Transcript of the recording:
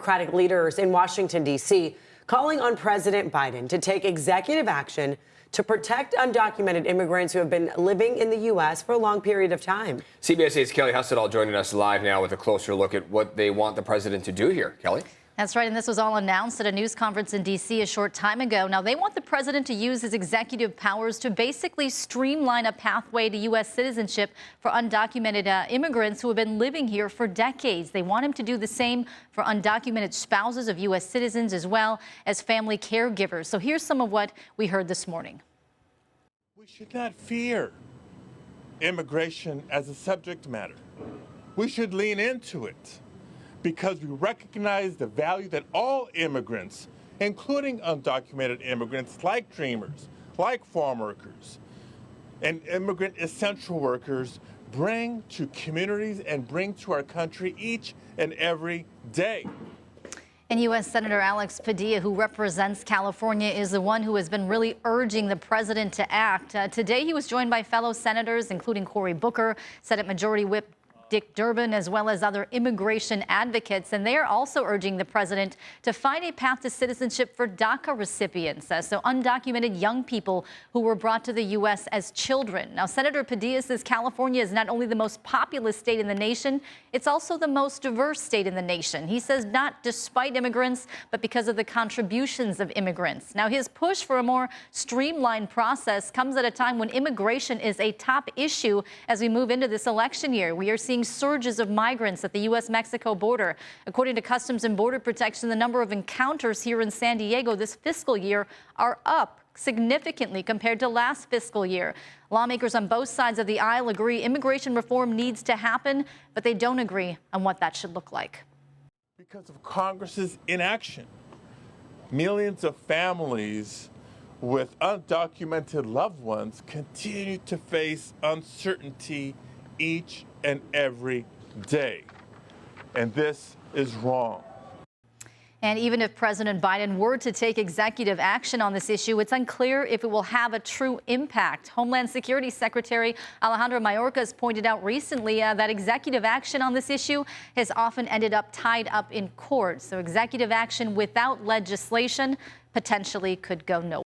Democratic leaders in Washington, D.C., calling on President Biden to take executive action to protect undocumented immigrants who have been living in the U.S. for a long period of time. CBS 8's Kelly Hussedall joining us live now with a closer look at what they want the president to do here. Kelly? That's right, and this was all announced at a news conference in D.C. a short time ago. Now, they want the president to use his executive powers to basically streamline a pathway to U.S. citizenship for undocumented immigrants who have been living here for decades. They want him to do the same for undocumented spouses of U.S. citizens as well as family caregivers. So here's some of what we heard this morning. We should not fear immigration as a subject matter. We should lean into it, because we recognize the value that all immigrants, including undocumented immigrants like dreamers, like farm workers, and immigrant essential workers bring to communities and bring to our country each and every day. And U.S. Senator Alex Padilla, who represents California, is the one who has been really urging the president to act. Today, he was joined by fellow senators, including Cory, Senate Majority Whip Durbin, as well as other immigration advocates, and they are also urging the president to find a path to citizenship for DACA recipients, so undocumented young people who were brought to the U.S. as children. Now, Senator Padilla says California is not only the most populous state in the nation, it's also the most diverse state in the nation. He says not despite immigrants, but because of the contributions of immigrants. Now, his push for a more streamlined process comes at a time when immigration is a top issue as we move into this election year. We are seeing surges of migrants at the U.S.-Mexico border. According to Customs and Border Protection, the number of encounters here in San Diego this fiscal year are up significantly compared to last fiscal year. Lawmakers on both sides of the aisle agree immigration reform needs to happen, but they don't agree on what that should look like. Because of Congress's inaction, millions of families with undocumented loved ones continue to face uncertainty each and every day. And this is wrong. And even if President Biden were to take executive action on this issue, it's unclear if it will have a true impact. Homeland Security Secretary Alejandro Mayorkas pointed out recently that executive action on this issue has often ended up tied up in court. So executive action without legislation potentially could go nowhere.